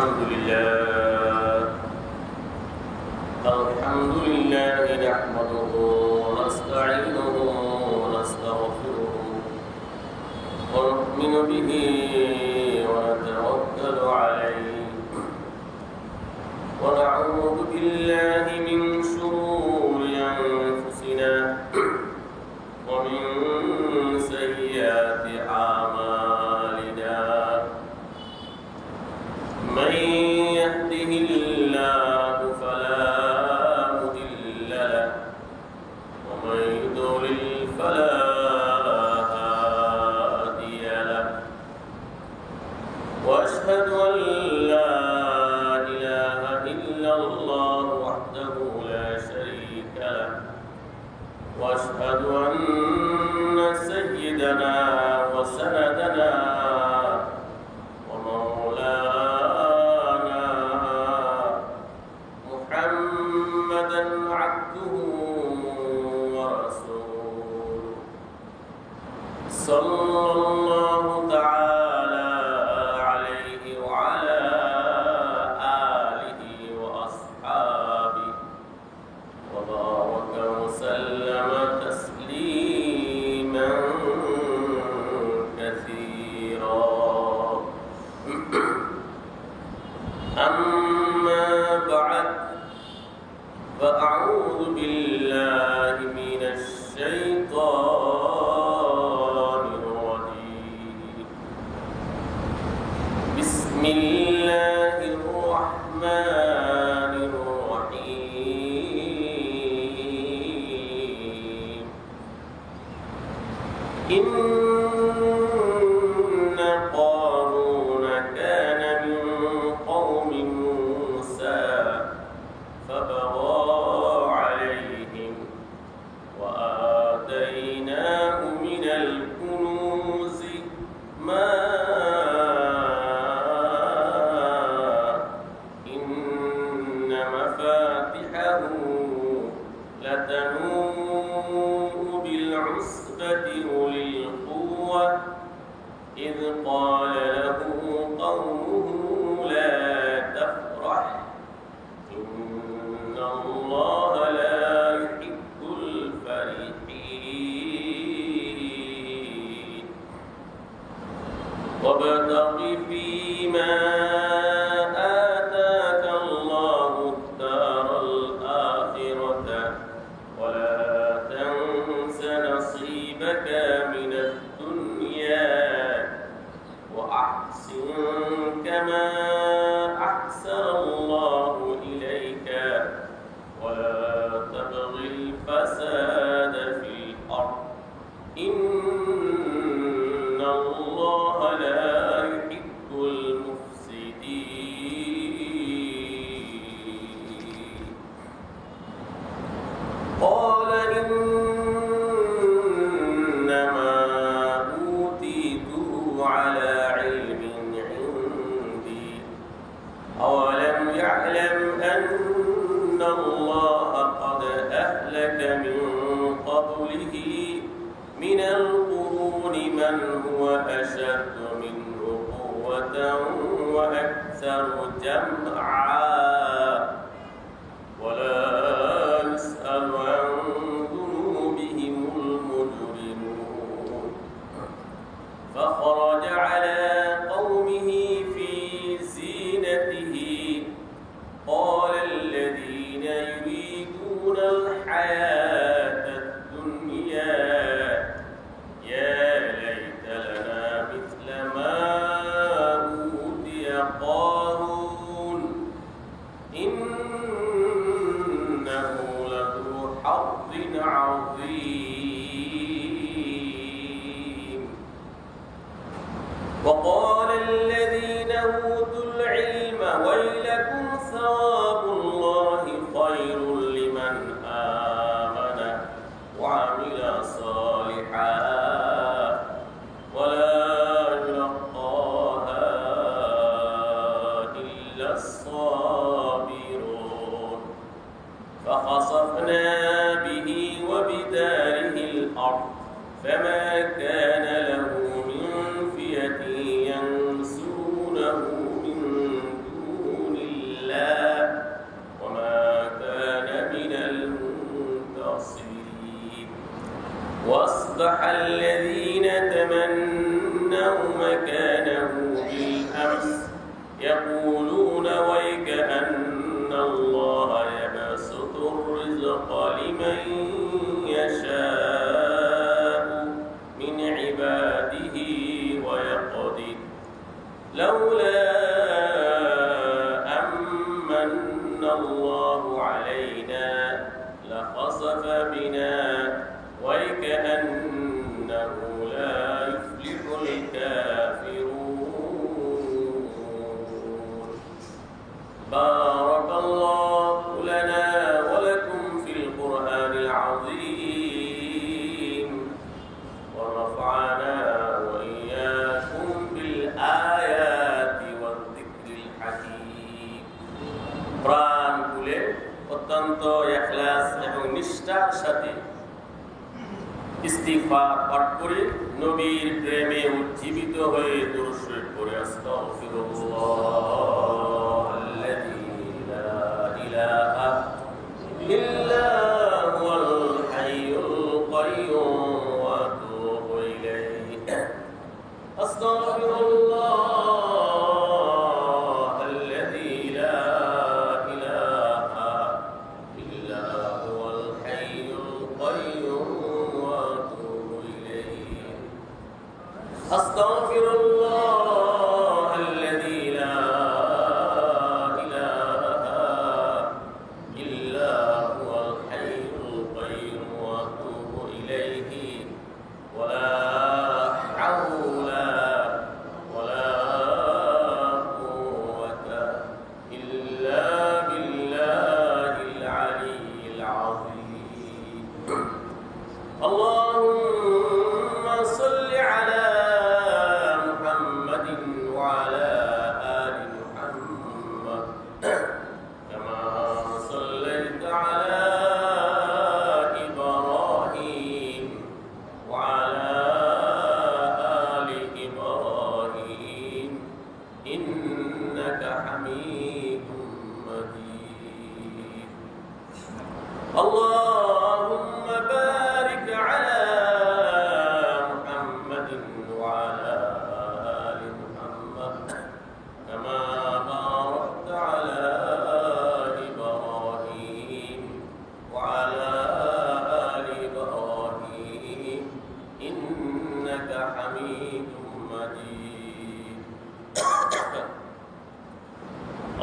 الحمد لله نحمده ونستعينه ونستغفره ونؤمن به ونتوكل عليه ونعوذ بالله من شرور أنفسنا ومن سيئات أعمالنا من يهده الله فلا مضل له ومن يضلل فلا هادي له وأشهد أن لا إله إلا الله وحده لا شريك له وأشهد أن سيدنا وسندنا ومولانا محمدا عبده ورسوله صلى الله تعالى عليه وعلى آله وأصحابه وبارك وسلم تسليما كثيرا أما بعد فأعوذ بالله من الشيطان الرجيم بسم الله الرحمن الرحيم إن قارون كان من قوم موسى فبغى عليهم وآتيناه من الكنوز ما إن مفاتحه لتنوء بالعصبة أولي القوة إذ قال له قومه لا تفرح إن الله لا يحب الفرحين وابتغ فيما آتاك الله الدار الآخرة ولا تنس نصيبك من الدنيا وأحسن كما أحسن الله إليك ولا تبغ الفساد في الأرض إن الله لا يحب المفسدين قال إنما أوتيته على علم عندي أولم يعلم أن الله قد أهلك من قبله من القرون من هو أشد منه قوة وأكثر جمعا ولا يسأل عن ذنوبهم المجرمون فخرج على قومه في زينته قال الذين يريدون الحياة الدنيا يا ليت لنا مثل ما أوتي قارون إنه لذو حظ عظيم وقال الذين أوتوا العلم ويلكم ثواب الله خير لمن آمن وعمل صالحا ولا يلقاها إلا الصابرون فخسفنا به وبداره الأرض فما كان له من فئة ينصرونه من دون أصبح الذين تمنوا مكانه بالأمس يقولون ويك أن الله يبسط الرزق لمن يشاء من عباده ويقدر لولا أمن الله علينا لخسف بنا وكأنه لا يفلح الكافرون. بارك الله لنا ولكم في القرآن العظيم ونفعنا وإياكم بالآيات والذكر الحكيم. প্রাণ খুলে অত্যন্ত ইখলাস এবং নিষ্ঠার সাথে ইস্তিগফার পাঠ করে নবীর প্রেমে উজ্জীবিত হয়ে দুরূদ শরীফ পড়ে আস্তাগফিরুল্লাহাল্লাযী লা ইলাহা ইল্লা হুয়াল হাইয়ুল কাইয়্যুম ওয়া আতুবু ইলাইহি আস্তাগফিরুল্লাহাল্লাযী লা ইলাহা ইল্লা হুয়াল হাইয়ুল কাইয়্যুম أستغفر الله الذي لا إله إلا هو الحي القيوم وأتوب إليه ولا حول ولا قوة إلا بالله العلي العظيم. اللهم صل على وعلى آل محمد كما صليت على إبراهيم وعلى آل إبراهيم إنك حميد مجيد. اللهم بارك على محمد وعلى كما باركت على إبراهيم وعلى آل إبراهيم إنك حميد مجيد.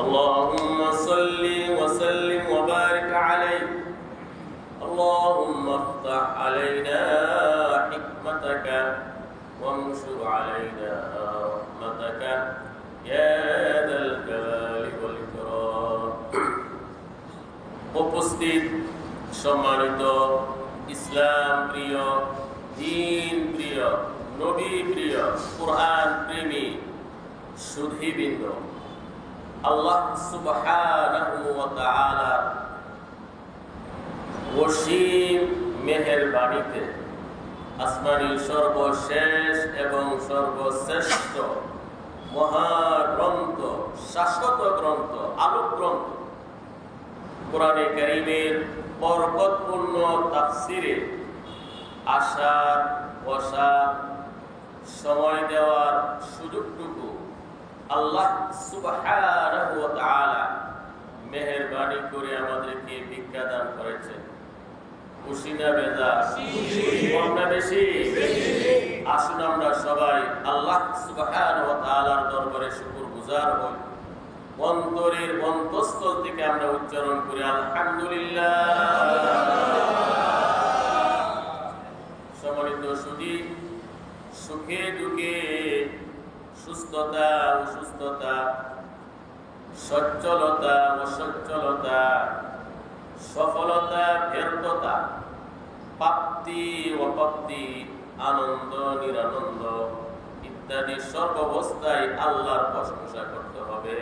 اللهم صل وسلم وبارك عليه. اللهم افتح علينا حكمتك وانشر علينا رحمتك يا ذا الجلال والإكرام. উপস্থিত সম্মানিত ইসলাম প্রিয়, দ্বীন প্রিয়, নবী প্রিয়, কুরআন প্রেমী সুধীবৃন্দ, আল্লাহ সুবহানাহু ওয়া তাআলা অসীম মেহেরবানিতে আসমানী সর্বশেষ এবং সর্বশ্রেষ্ঠ মহাগ্রন্থ, শাশ্বত গ্রন্থ, আলোক গ্রন্থ কোরআনে কারীমের বরকতপূর্ণ তাফসিরে আসার বসার সময় দেওয়ার সুযোগটুকু আল্লাহ সুবহানাহু ওয়া তাআলা মেহেরবানি করে আমাদেরকে ভিক্ষা দান করেছেন। খুশি না বেজার? কম না বেশি? আসুন আমরা সবাই আল্লাহ সুবহানাহু ওয়া তাআলার দরবারে শুকরগুজার হই। অন্তরের অন্তঃস্থল থেকে আমরা উচ্চারণ করি আলহামদুলিল্লাহ। সম্মানিত সুধী, সুখে দুঃখে, সুস্থতা অসুস্থতা, সচ্ছলতা অসচ্ছলতা, সফলতা ব্যর্থতা, প্রাপ্তি অপ্রাপ্তি, আনন্দ নিরানন্দ ইত্যাদি সর্বাবস্থায় আল্লাহর প্রশংসা করতে হবে।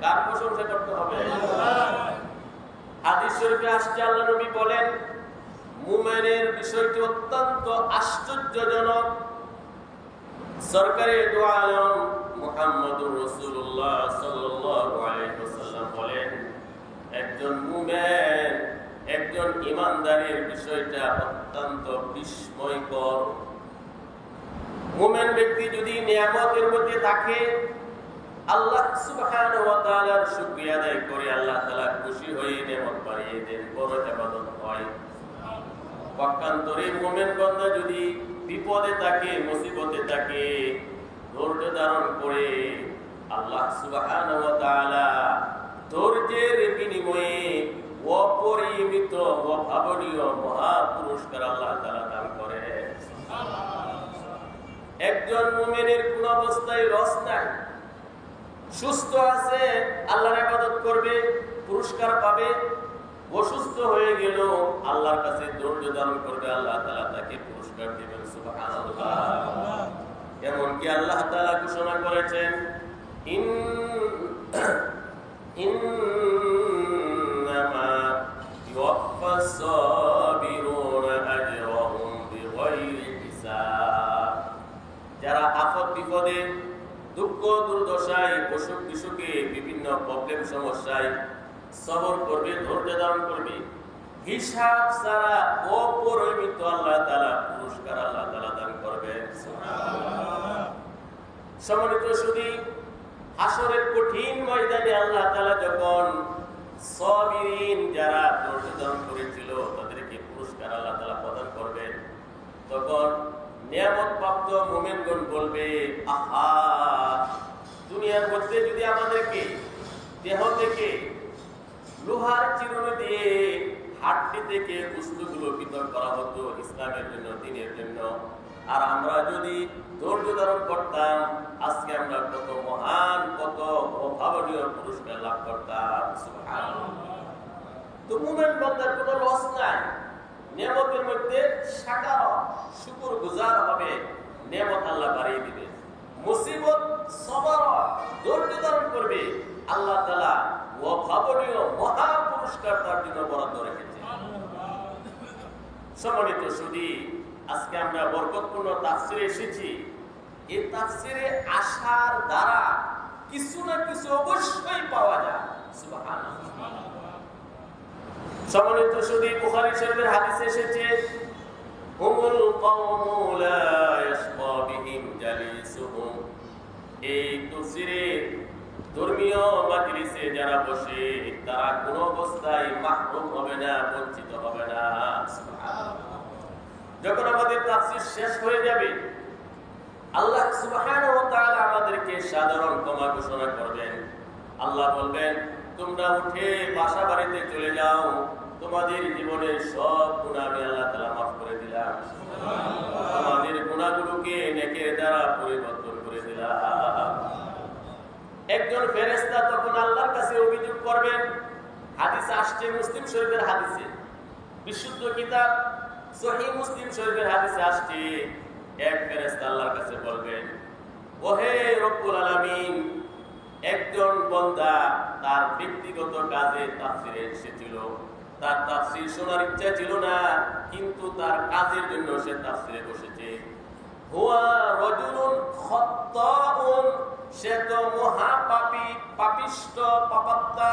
কার প্রশংসা করতে হবে? হাদিস শরীফে আসছে, আল্লাহ নবী বলেন, মুমিনের বিষয়টি অত্যন্ত আশ্চর্যজনক। সরকারে দু আলম মুহাম্মদুর রাসূলুল্লাহ সাল্লাল্লাহু আলাইহি ওয়াসাল্লাম বলেন, একজন মুমিন, একজন ঈমানদারের বিষয়টা অত্যন্ত বিস্ময়কর, মুমিন ব্যক্তি যদি নিয়ামতের মধ্যে থাকে, আল্লাহ সুবহানাহু ওয়া তাআলার শুকরিয়া আদায় করে আল্লাহ তাআলা খুশি হয়ে নিয়ামত বাড়িয়ে দেন, বড় ইবাদত হয়। পক্ষান্তরে মুমিন বান্দা যদি বিপদে থাকে, মুসিবতে থাকে, ধৈর্য ধারণ করে আল্লাহ সুবহানাহু ওয়া তাআলা ধৈর্যের বিনিময়ে অপরিমিত অভাবনীয় মহা পুরস্কার আল্লাহ তাআলা দান করে। একজন মুমিনের কোন অবস্থায় লস নাই, সুস্থ আছে, আল্লাহর ইবাদত করবে, পুরস্কার পাবে। অসুস্থ হয়ে গেল, আল্লাহর কাছে ধৈর্য ধারণ করবে, আল্লাহ তাআলা তাকে পুরস্কার দিবেন। সুবহানাল্লাহ। এমনকি আল্লাহ তাআলা ঘোষণা করেছেন, ইন্নামা ইউওয়াফাস সাবিরুনা আজরাহুম বিগাইরি হিসাব। যারা আফত বিপদে, দুঃখ দুর্দশায়, অসুখ বিসুখে, বিভিন্ন প্রবলেম সমস্যায় সবর করবে, ধৈর্য ধারণ করবে, হিসাব ছাড়া অপরিমিত আল্লাহ তাআলা পুরস্কার আল্লাহ তাআলা দান করবেন। সম্মানিত সুধী, হাসরের কঠিন ময়দানে আল্লাহ তাআলা যখন সাবিরিন যারা ধৈর্য ধারণ করেছিল তাদেরকে পুরস্কার আল্লাহ তাআলা প্রদান করবেন, তখন নিয়ামত প্রাপ্ত মুমিনগণ বলবে, আহা, দুনিয়ার মধ্যে যদি আমাদেরকে দেহ থেকে লোহার চিরুনি দিয়ে হাড্ডি থেকে বস্তুগুলো পৃথক করা হতো ইসলামের জন্য, দ্বীনের জন্য, আর আমরা যদি ধৈর্য ধারণ করতাম, আজকে আমরা কত মহান, কত অভাবনীয় পুরস্কার লাভ করতাম। সুবহানাল্লাহ। তো মুমিন বান্দার কোনো লস নাই, নিয়ামতের মধ্যে শাকার, শুকরগুজার হবে, নিয়ামত আল্লাহ বাড়িয়ে দিবে। মুসিবত সবর, ধৈর্য ধারণ করবে, আল্লাহ তাআলা অভাবনীয় মহা পুরস্কার তার জন্য বরাদ্দ রেখেছে। সম্মানিত সুধী, আজকে আমরা বরকতপূর্ণ তাফসিরে এসেছি। এই তাফসিরে আসার দ্বারা কিছু না কিছু অবশ্যই পাওয়া যায়। সুবহানাল্লাহ। সম্মানিত সুধী, বুখারী শরীফের হাদিসে এসেছে, হুমুল কওমু লা ইয়াশকা বিহিম জালিসুহুম। এই তাফসিরে ধর্মীয় মাজলিসে যারা বসে তারা কোন অবস্থায় মাহরুম হবে না, বঞ্চিত হবে না। সুবহানাল্লাহ। যখন আমাদের তাফসীর শেষ হয়ে যাবে, আল্লাহ সুবহানাহু ওয়া তাআলা আমাদেরকে সাধারণ ক্ষমা ঘোষণা করবেন। আল্লাহ বলবেন, তোমরা উঠে বাসা বাড়িতে চলে যাও, তোমাদের জীবনের সব গুনাহ আমি আল্লাহ তাআলা মাফ করে দিলাম। সুবহানাল্লাহ। তোমাদের গুনাহগুলোকে নেকের দ্বারা পরিবর্তন করে দিলাম। একজন ফেরেশতা তখন আল্লাহর কাছে অভিযোগ করবেন। হাদিসে আসছে, মুসলিম শরীফের হাদিসে, বিশুদ্ধ কিতাব সহিহ মুসলিম শরীফের হাদিসে আসছে, এক ফেরেশতা আল্লাহর কাছে বলবেন, ওহে রব্বুল আলামিন, একজন বান্দা তার ব্যক্তিগত কাজে তাফসীরে এসেছিল, তার তাফসীর শোনার ইচ্ছা ছিল না, কিন্তু তার কাজের জন্য সে তাফসীরে বসেছে। হুয়া রাজুলুন খাত্তাউন, সে তো মহাপাপী, পাপিষ্ঠ, পাপাত্মা,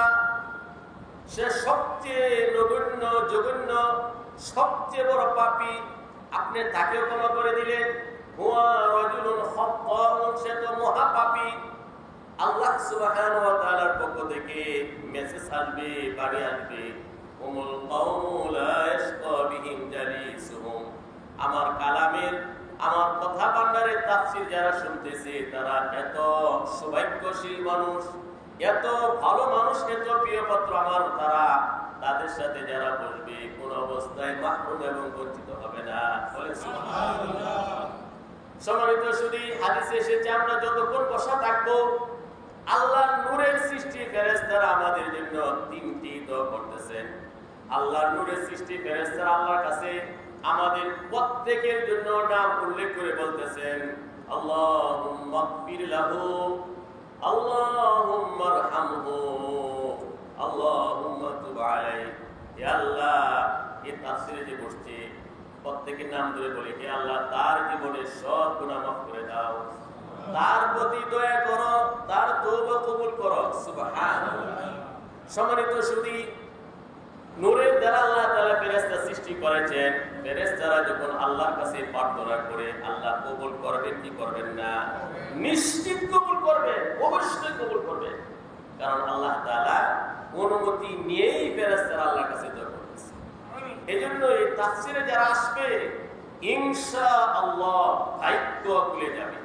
সে সবচেয়ে নগণ্য, জঘন্য, সবচেয়ে বড় পাপী, আপনি তাকেও ক্ষমা করে দিলেন। হুয়া রাজুলুন খাত্তাউন, সে তো মহাপাপী। আল্লাহ সুবহানাহু ওয়া তাআলার পক্ষ থেকে মেসেজ আসবে, বাণী আসবে, হুমুল কওমু লা ইয়াশকা বিহিম জালিসুহুম। আমার কালামের, আমার কথা ভান্ডারের তাফসীর যারা শুনতেছে তারা এত সৌভাগ্যশীল মানুষ, এত ভালো মানুষ, এত প্রিয় পাত্র আমার, তারা তাদের সাথে যারা বসবে কোন অবস্থায় মাহরুম এবং বঞ্চিত হবে না। বলেন সুবহানাল্লাহ। সম্মানিত সুধী, হাদিসে এসেছে, আমরা যতক্ষণ বসা থাকবো, আল্লাহর নূরের সৃষ্টি ফেরেশতারা আমাদের জন্য তিনটি দোয়া করতেছেন। আল্লাহর নূরের সৃষ্টি ফেরেশতারা আল্লাহর কাছে আমাদের প্রত্যেকের জন্য নাম উল্লেখ করে বলতেছেন, আল্লাহুম্মা গফির লাহু, আল্লাহুম্মা আরহামহু, আল্লাহুম্মা তুব আলাইহি। হে আল্লাহ, এই তাফসীরে যে বসছে প্রত্যেকের নাম ধরে বলে, হে আল্লাহ, তার জীবনের সব গুনাহ মাফ করে দাও, তার প্রতি দয়া করো, তার তওবা কবুল করো। সুবহানাল্লাহ। সম্মানিত সুধী, নূরের দ্বারা আল্লাহ তাআলা ফেরেশতা সৃষ্টি করেছেন। ফেরেশতারা যখন আল্লাহর কাছে প্রার্থনা করে, আল্লাহ কবুল করবেন কি করবেন না? নিশ্চিত কবুল করবেন, অবশ্যই কবুল করবেন। কারণ আল্লাহ তাআলা অনুমতি নিয়েই ফেরেশতারা আল্লাহর কাছে দোয়া করতেছে। এজন্য এই তাফসীরে যারা আসবে ইনশাআল্লাহ ভাগ্য খুলে যাবে।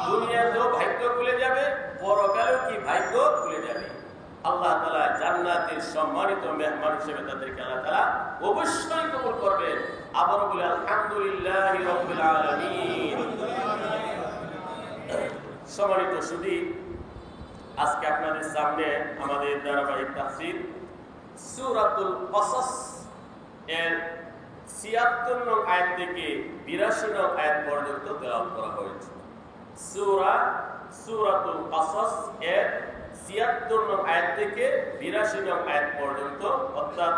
দুনিয়াতেও ভাগ্য খুলে যাবে, পরকালেও কি ভাগ্য খুলে যাবে। আল্লাহ তাআলা জান্নাতের সম্মানিত মেহমান হিসেবে তাদেরকে আল্লাহ তাআলা অবশ্যই কবুল করবেন। আবার বলে আলহামদুলিল্লাহি রাব্বিল আলামিন। সম্মানিত সুধী, আজকে আপনাদের সামনে আমাদের ধারাবাহিক তাফসীর সূরাতুল কসস এর ৭৬ নং আয়াত থেকে ৮২ নং আয়াত পর্যন্ত তেলাওয়াত করা হয়েছে। সূরাতুল কসস এর ৭৬ নং আয়াত থেকে ৮২ নং আয়াত পর্যন্ত, অর্থাৎ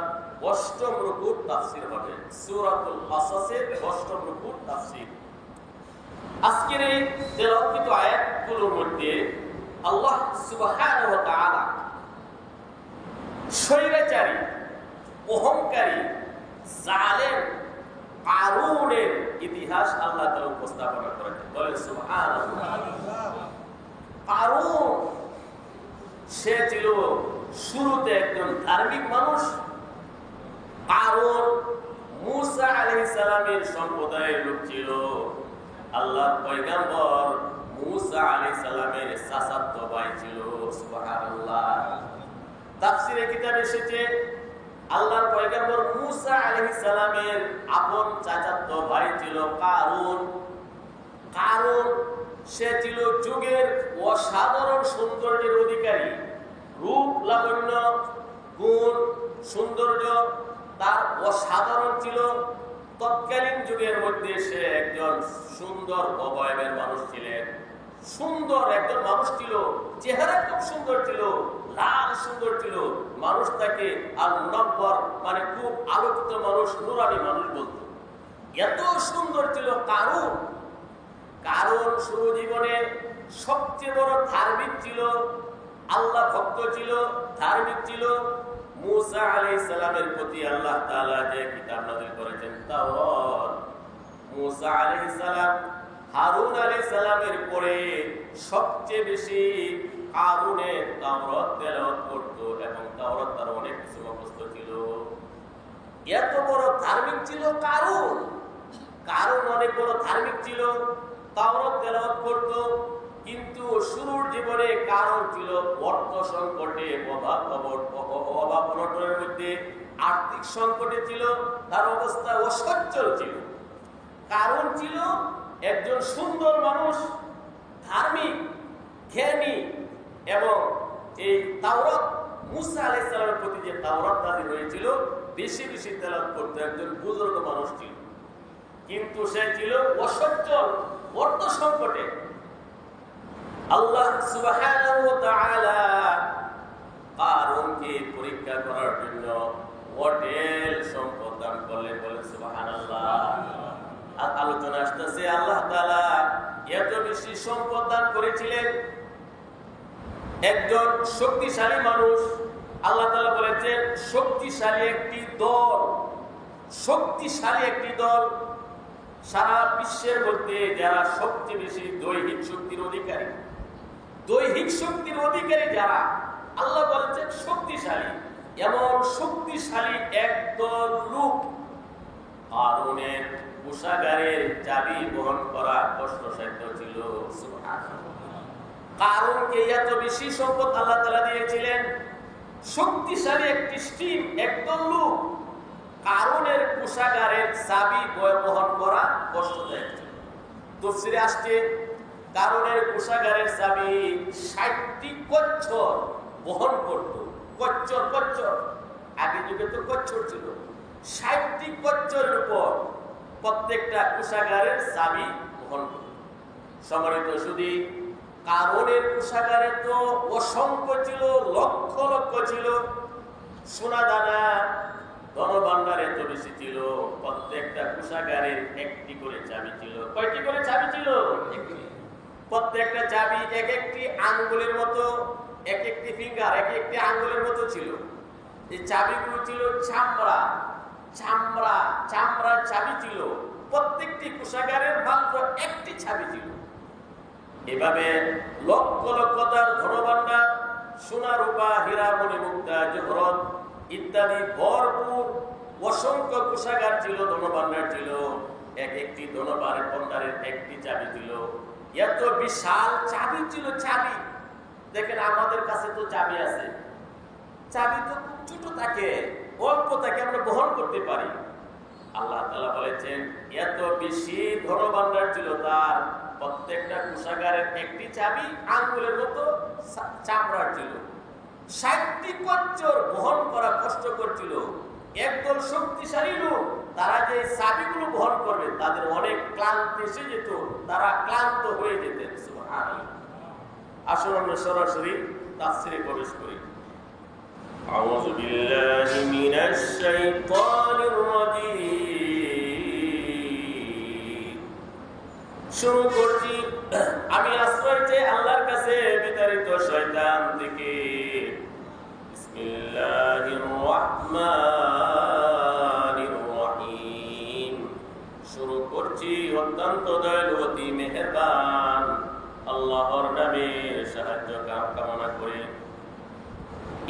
অষ্টম রুকুর তাফসীর হবে। সূরাতুল কসসের অষ্টম রুকুর তাফসীর। আজকের এই তেলাওয়াতকৃত আয়াতগুলোর মধ্যে আল্লাহ সুবহানাহু ওয়া তাআলা স্বৈরাচারী, অহংকারী, জালেম কারূনের ইতিহাস আল্লাহ তাআলা উপস্থাপনা করেছেন। বলেন সুবহানাল্লাহ। কারূন সে ছিল শুরুতে একজন ধার্মিক মানুষ। কারূন মূসা আলাইহিস সালামের সম্প্রদায়ের লোক ছিল। আল্লাহর পয়গম্বর মূসা আলাইহিস সালামের চাচাতো ভাই ছিল। সুবহানাল্লাহ। তাফসীরে কিতাব এসেছে আল্লাহর পয়গম্বর মূসা আলাইহিস সালামের আপন চাচাতো ভাই ছিল কারূন। কারূন সে ছিল যুগের অসাধারণ সৌন্দর্যের অধিকারী। রূপ, লাবণ্য, গুণ, সৌন্দর্য তার অসাধারণ ছিল। তৎকালীন যুগের মধ্যে সে একজন সুন্দর অবয়বের মানুষ ছিলেন। সুন্দর একজন মানুষ ছিল, চেহারা খুব সুন্দর ছিল, লাল সুন্দর ছিল। মানুষ তাকে আল মুনাব্বর মানে খুব আলোকিত মানুষ, নুরানি মানুষ বলত। এত সুন্দর ছিল কারূন। কারণ শুরু জীবনে সবচেয়ে বড় ধার্মিক ছিল, আল্লাহ ভক্ত ছিল, ধার্মিক ছিল। মূসা আলাইহিস সালামের প্রতি আল্লাহ তাআলা যে কিতাব নাযিল করেছেন তাওরাত, মূসা আলাইহিস সালাম হারুন আলাইহিস সালামের পরে সবচেয়ে বেশি কারূনের তাওরাত তেলাওয়াত করত এবং তাওরাত তার অনেক কিছু মুখস্থ ছিল। এত বড় ধার্মিক ছিল কারূন। কারূন অনেক বড় ধার্মিক ছিল, তাওরাত তেলাওয়াত করত। কিন্তু শুরুর জীবনে কারণ ছিল অর্থ সংকটে, অভাব অনটনের মধ্যে, আর্থিক সংকটে ছিল, তার অবস্থা অসচ্ছল ছিল। কারণ ছিল একজন সুন্দর মানুষ, ধার্মিক, জ্ঞানী এবং এই তাওরাত মূসা আলাইহিস সালামের প্রতি যে তাওরাত নাযিল হয়েছিল বেশি বেশি তেলাওয়াত করত, একজন বুজুর্গ মানুষ ছিল। কিন্তু সে ছিল অসচ্ছল, অর্থ সংকটে। আল্লাহ সুবহানাহু ওয়া তাআলা কারূনকে পরীক্ষা করার জন্য হোটেল সম্পদ দান করলেন। বলেন সুবহানাল্লাহ। আলোচনা আসতেছে আল্লাহ তাআলা এত বেশি সম্পদ দান করেছিলেন। একজন শক্তিশালী মানুষ, আল্লাহ তাআলা বলেছেন শক্তিশালী একটি দল, শক্তিশালী একটি দল। সারা বিশ্বের মধ্যে যারা সবচেয়ে বেশি দৈহিক শক্তির অধিকারী, দৈহিক শক্তির অধিকারী যারা, আল্লাহ বলেছেন শক্তিশালী। এমন শক্তিশালী একদল লোক কারূনের কোষাগারের চাবি বহন করা কষ্টসাধ্য ছিল। কারূনকে এত বেশি সম্পদ আল্লাহ তাআলা দিয়েছিলেন, শক্তিশালী একটি টিম, একদল লোক কারূনের কোষাগারের চাবি বহন করা কষ্টদায়ক ছিল। তাফসীরে আসছে কারূনের কোষাগারের চাবি ৬০টি কচ্ছর বহন করত। কচ্ছর আগে যুগে তো কচ্ছর ছিল। ৬০টি কচ্ছরের উপর প্রত্যেকটা কোষাগারের চাবি বহন করত। সম্মানিত সুধী, কারূনের কোষাগারে তো অসংখ্য ছিল, লক্ষ লক্ষ ছিল। সোনা দানা ধনভাণ্ডার এত বেশি ছিল। প্রত্যেকটা কোষাগারের একটি করে চাবি ছিল। কয়টি করে চাবি ছিল? একটি। প্রত্যেকটা চাবি এক একটি আঙ্গুলের মতো, এক একটি ফিঙ্গার এক একটি আঙ্গুলের মতো ছিল। এই চাবিগুলো ছিল চামড়ার চাবি ছিল। প্রত্যেকটি কোষাগারের মাত্র একটি চাবি ছিল। এভাবে লক্ষ লক্ষ তার ধনভাণ্ডার, সোনা রূপা হীরা মণি মুক্তা জহরত ইত্যাদি ভরপুর অসংখ্য কোষাগার ছিল, ধনভাণ্ডার ছিল। এক একটি ধনভাণ্ডারের একটি চাবি ছিল। এত বিশাল চাবি ছিল, চাবি দেখেন আমাদের কাছে তো চাবি আছে, চাবি তো খুব ছোট থাকে, অল্প থাকে, আমরা বহন করতে পারি। আল্লাহ তাআলা বলেছেন এত বেশি ধনভাণ্ডার ছিল তার, প্রত্যেকটা কোষাগারের একটি চাবি আঙ্গুলের মতো চামড়ার ছিল। 60টি কচ্চর বহন করা কষ্টকর ছিল। একদল শক্তিশালী লোক তারা যে চাবিগুলো বহন করবে তাদের অনেক ক্লান্তি এসে যেত, তারা ক্লান্ত হয়ে যেতেন। সুবহানাল্লাহ। আসুন আমরা সরাসরি তাফসীরে প্রবেশ করি। আউযু বিল্লাহি মিনাশ শাইতানির রাজীম। শুরু করছি আমি আশ্রয় চাই আল্লাহর কাছে বিতাড়িত শয়তান থেকে। বিসমিল্লাহির রাহমানির রহিম। শুরু করছি অত্যন্ত দয়ালু অতি মেহেরবান আল্লাহর নামে সাহায্য কামনা করে।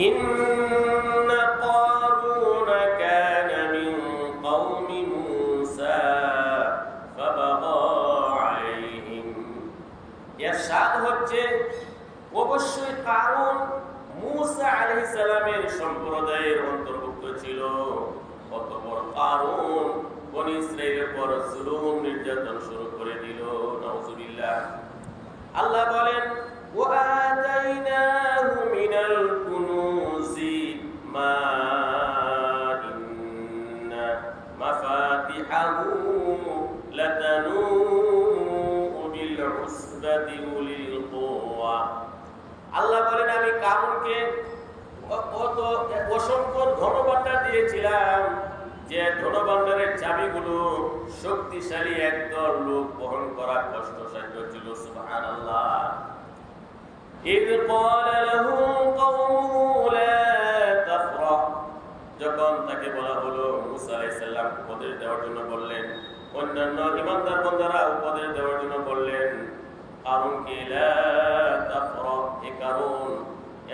ইন্না কারুনা কানা মিন কওমি মূসা ফাবাগা আলাইহিম। ইরশাদ হচ্ছে অবশ্যই কারুন মূসা আলাইহিস সালামের সম্প্রদায়ের অন্তর্ভুক্ত ছিল। অতঃপর কারুন বনী ইসরাঈলের উপর জুলুম নির্যাতন শুরু করে দিল। নাউযুবিল্লাহ। আল্লাহ বলেন وآتيناه من الكنوز ما إن مفاتحه لتنوء بالعصبة أولي القوة। আল্লাহ বলেন আমি কারুনকে অসংখ্য ধনভাণ্ডার দিয়েছিলাম, যে ধনভাণ্ডারের চাবিগুলো শক্তিশালী একদল লোক বহন করা কষ্টসাধ্য ছিল। সুবহানাল্লাহ। إذ قال له قومه لا تفرح। যখন তাকে বলা হলো, মুসা আলাইহিস সালাম উপদেশ দেওয়ার জন্য বললেন, অন্যান্য ঈমানদার বান্দারা উপদেশ দেওয়ার জন্য বললেন কারুনকে লা তাফরহ, এ কারুন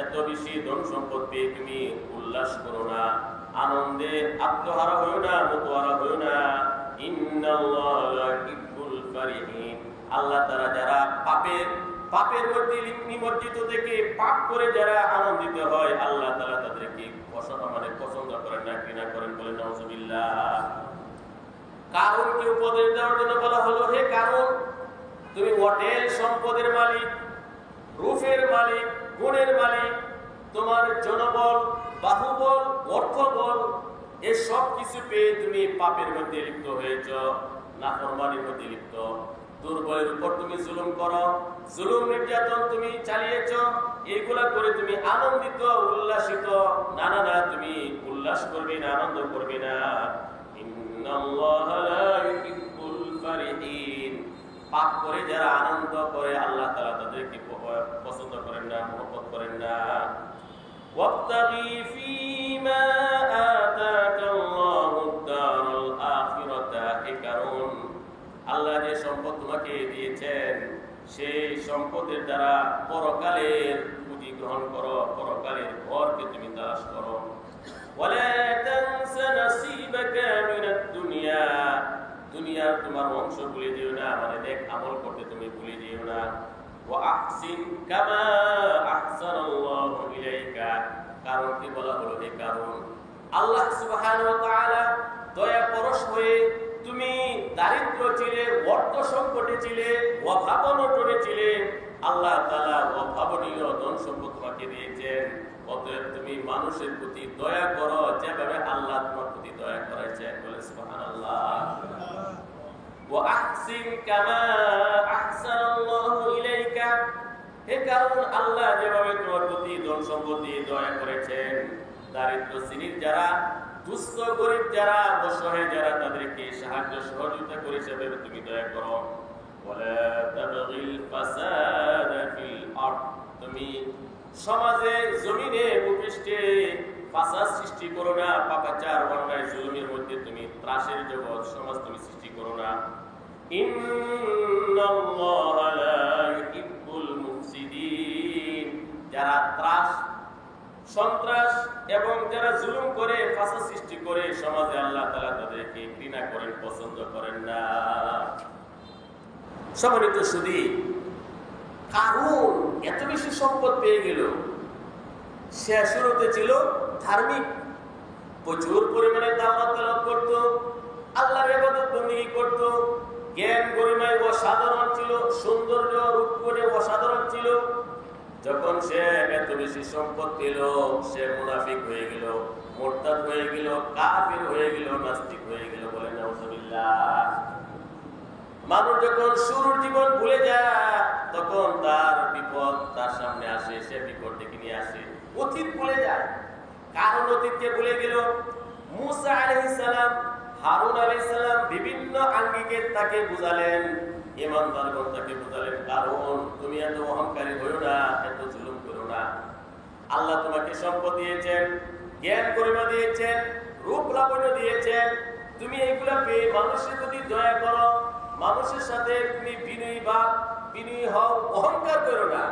এত বেশি ধন সম্পদ পেয়ে তুমি উল্লাস করো না, আনন্দে আত্মহারা হইও না, মতহারা হইও না। ইন্নাল্লাহা লা ইউহিব্বুল ফারিহিন। আল্লাহ তাআলা যারা পাপের মধ্যে নিমজ্জিত থেকে পাপ করে যারা আনন্দিত হয়, আল্লাহ তাআলা তাদেরকে পছন্দ করেন না, ঘৃণা করেন। বলেন নাউযুবিল্লাহ। কারুনকে উপদেশ দেওয়ার জন্য বলা হলো, হে কারুন তুমি হোটেল সম্পদের মালিক, রূপের মালিক, গুণের মালিক, তোমার জনবল, বাহুবল, অর্থবল, এই সব কিছু পেয়ে তুমি পাপের মধ্যে লিপ্ত হয়েছ, নাফরমানির মধ্যে লিপ্ত। দুর্বলের উপর তুমি জুলুম করো, জুলুম নির্যাতন তুমি চালিয়েছ। এইগুলা করে তুমি আনন্দিত, উল্লাসিত। না না না, তুমি উল্লাস করবে না, আনন্দ করবে না। ইন্নাল্লাহা লা ইউহিব্বুল ফারিহিন। পাপ করে যারা আনন্দ করে আল্লাহ তাআলা তাদেরকে পছন্দ করেন না, মহব্বত করেন না। ওয়াবতাগি ফীমা আতাকাল্লাহুদ দারুল আখিরাতা। এ কারণ আল্লাহ যে সম্পদ তোমাকে দিয়েছেন সেই সম্পদের দ্বারা পরকালের পুঁজি গ্রহণ করো, পরকালের ঘরকে তুমি তালাশ করো। ওয়ালা তানসা নাসীবাকা মিনাদ দুনিয়া। দুনিয়ার তোমার অংশ ভুলে যেও না, মানে নেক আমল করতে তুমি ভুলে যেও না। ওয়া আহসিন কামা আহসানাল্লাহু ইলাইকা। কারণ কি বলা হলো, হে কারণ আল্লাহ সুবহানাহু ওয়া তাআলা দয়া পরশ হয়ে, তুমি দারিদ্র ছিলে, অর্থ সংকটে ছিলে, অভাবনটনে ছিলে, আল্লাহ তাআলা অভাবনীয় ধন সম্পদ তোমাকে দিয়েছেন। অতএব তুমি মানুষের প্রতি দয়া করো যেভাবে আল্লাহ তোমার প্রতি দয়া করেছেন। বলে সুবহানাল্লাহ। ওয়া আহসিন কামা আহসানাল্লাহু ইলাইকা। হে কারণ আল্লাহ যেভাবে তোমার প্রতি ধন সম্পদ দিয়ে দয়া করেছেন, দারিদ্র শ্রেণীর যারা, দুস্থ গরিব যারা, অসহায় যারা, তাদেরকে সাহায্য সহযোগিতা করে সেভাবে তুমি দয়া করো। ওয়ালা তাবগিল ফাসাদা ফিল আরদ। তুমি সমাজে, জমিনে, ভূপৃষ্ঠে ফাসাদ সৃষ্টি করো না, পাপাচার, অন্যায়, জুলুমের মধ্যে তুমি ত্রাসের জগৎ সমাজ তুমি সৃষ্টি করো না। ইন্নাল্লাহ সন্ত্রাস এবং যারা জুলুম করে, ফাসাদ সৃষ্টি করে সমাজে, আল্লাহ তাআলা তাদেরকে ঘৃণা করেন, পছন্দ করেন না। সম্মানিত সুধী, কারণ এত বেশি সম্পদ পেয়ে গেল, সে শুরুতে ছিল ধার্মিক, প্রচুর পরিমাণে দাওয়াত তেলাওয়াত করত, আল্লাহর ইবাদত বন্দেগী করত, জ্ঞান গরিমায় অসাধারণ ছিল, সৌন্দর্য রূপগুণে অসাধারণ ছিল। যখন সে এত বেশি সম্পদ পেল, সে মুনাফিক হয়ে গেল, মুরতাদ হয়ে গেল, কাফির হয়ে গেল, নাস্তিক হয়ে গেল। বলেন নাউজুবিল্লাহ। মানুষ যখন শুরুর জীবন ভুলে যায়, তখন তার বিপদ তার সামনে আসে, সে বিপদ ডেকে নিয়ে আসে। অতীত ভুলে যায়, কারণ অতীতকে ভুলে গেল। মুসা আলাইহিস সালাম, হারুন আলাইহিস সালাম বিভিন্ন আঙ্গিকে তাকে বুঝালেন, ইমানদারগণ তাকে বুঝালেন, কারণ তুমি এত অহংকারী হইও না, এত জুলুম করো না। আল্লাহ তোমাকে সম্পদ দিয়েছেন, জ্ঞান গরিমা দিয়েছেন, রূপ লাবণ্য দিয়েছেন, তুমি এইগুলা পেয়ে মানুষের প্রতি দয়া করো, মানুষের সাথে তুমি বিনয়ী হও, অহংকার করো না।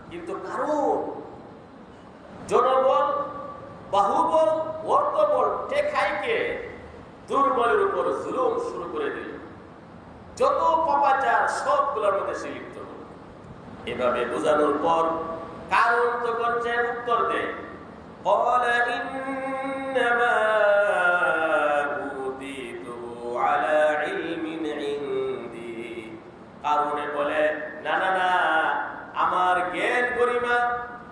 কিন্তু কারণ জনবল, বাহুবল, অর্থবল টেকাইকে দুর্বলের উপর জুলুম শুরু করে দিল, যত পাপাচার সবগুলোর মধ্যে সে লিপ্ত হল। এভাবে বোঝানোর পর কারণ তো করছেন, উত্তর দেয়, قال إنما أوتيته على علم عندي। কারণে বলে, না না না, আমার জ্ঞান গরিমা,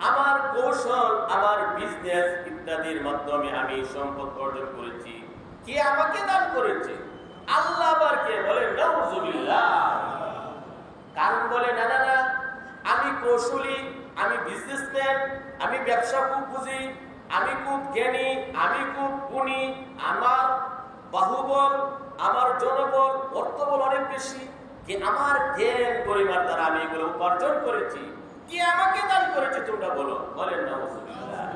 আমার কৌশল, আমার বিজনেস ইত্যাদির মাধ্যমে আমি সম্পদ অর্জন করেছি। কে আমাকে দান করেছে? আল্লাহ। আবার কে? বলে নাউজুবিল্লাহ। কারণ বলে, না না না, আমি কৌশলী, আমি বিজনেসম্যান, আমি ব্যবসা খুব বুঝি, আমি খুব জ্ঞানী, আমি খুব গুণী, আমার বাহুবল, আমার জনবল, অর্থবল অনেক বেশি। যে আমার জ্ঞান গরিমার দ্বারা আমি এগুলো উপার্জন করেছি। কি আমাকে দান করেছে তোমরা বলো? বলেন নাউজুবিল্লাহ।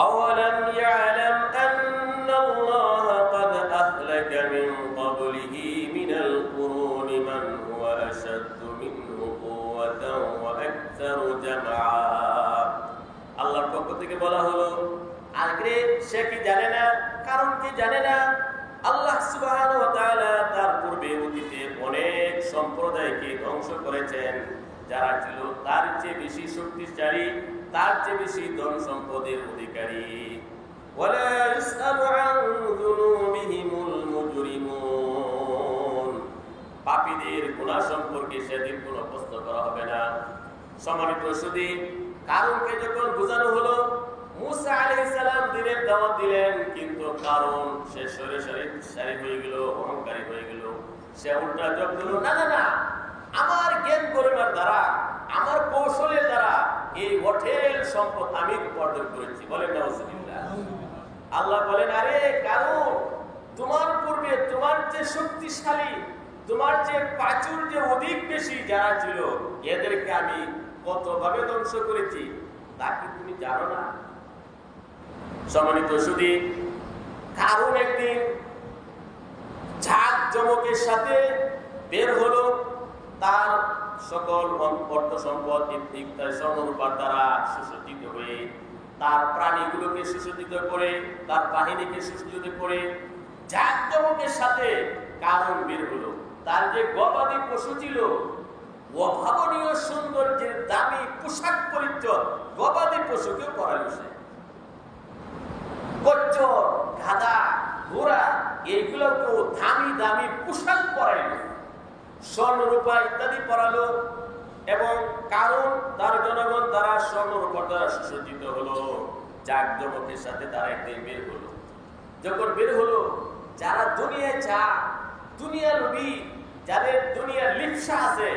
أولم يعلم أن الله قد أهلك من قبله من القرون من هو أشد منه قوة وأكثر جمعا। আল্লাহর পক্ষ থেকে বলা হলো, আগে সে কি জানে না? কারণ কি জানে না? আল্লাহ সুবহানাহু ওয়া তাআলা তার পূর্বে অতীতে অনেক সম্প্রদায়কে ধ্বংস করেছেন, যারা ছিল তার চেয়ে বেশি শক্তিশালী, তার চেয়ে বেশি ধন সম্পদের অধিকারী। ওয়ালা ইসআলু আন যুনুবিহিমুল মুজরিমুন। পাপীদের গুনাহ সম্পর্কে সেদিন কোনো প্রশ্ন করা হবে না। সম্মানিত সুধী, কারণকে যখন বোঝানো হলো, মুসা আলাইহিস সালাম দিনের দাওয়াত দিলেন, কিন্তু কারণ সে সরে হয়ে গেল, অহংকারী হয়ে গেল। সে উল্টা জবাব দিল, না না না, আমার জ্ঞান গরিমার দ্বারা, আমার কৌশলের দ্বারা এই হোটেল সম্পদ আমি উপার্জন করেছি। বলেন নাউজুবিল্লাহ। আল্লাহ বলেন, আরে কারণ তোমার পূর্বে তোমার যে শক্তিশালী, তোমার যে প্রাচুর্য অধিক বেশি যারা ছিল, এদেরকে আমি কতভাবে ধ্বংস করেছি তা কি তুমি জানো না? সম্মানিত সুধী, কারণ একদিন ঝাঁক জমকের সাথে বের হলো, তার সকল অর্থ সম্পদ স্বর্ণরূপার দ্বারা সুসজ্জিত হয়ে, তার প্রাণীগুলোকে সুসজ্জিত করে, তার বাহিনীকে সুসজ্জিত করে ঝাঁক জমকের সাথে কারণ বের হলো। তার যে গবাদি পশু ছিল, অভাবনীয় সৌন্দর্যের দামি পোশাক পরিচ্ছদ গবাদি পশুকেও পরালো সে। কচ্ছপ, গাধা, ঘোড়া এইগুলোকেও দামি দামি পোশাক পরাইল, স্বর্ণরূপা ইত্যাদি পরালো। এবং কারণ তার জনগণ তারা স্বর্ণরূপার দ্বারা সুসজ্জিত হলো, জাঁকজমকের সাথে তারা একদিন বের হলো। যখন বের হলো, যারা দুনিয়ায় দুনিয়া লোভী, যাদের দুনিয়ার লিপ্সা আছে,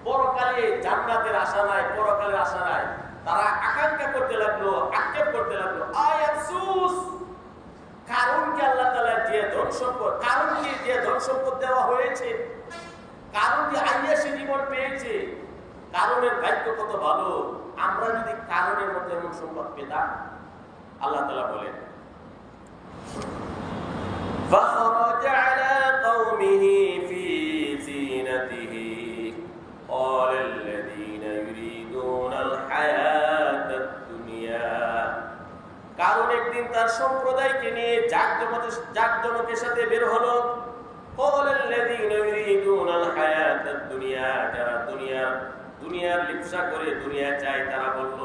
পরকালে জান্নাতের আশা নাই, পরকালের আশা নাই, তারা আকাঙ্ক্ষা করতে লাগলো, আক্ষেপ করতে লাগলো, আয় আফসোস, কারণকে আল্লাহ তাআলা যে ধন সম্পদ, কারণকে যে ধন সম্পদ দেওয়া হয়েছে, কারণ যে আইয়াসী জীবন পেয়েছে, কারণের ভাগ্য কত ভালো, আমরা যদি কারণের মধ্যে এমন সম্পদ পেতাম। আল্লাহ তাআলা বলেন, فخرج على قومه في زينته قال الذين يريدون দুনিয়ার লিপসা করে দুনিয়া চাই, তারা বলল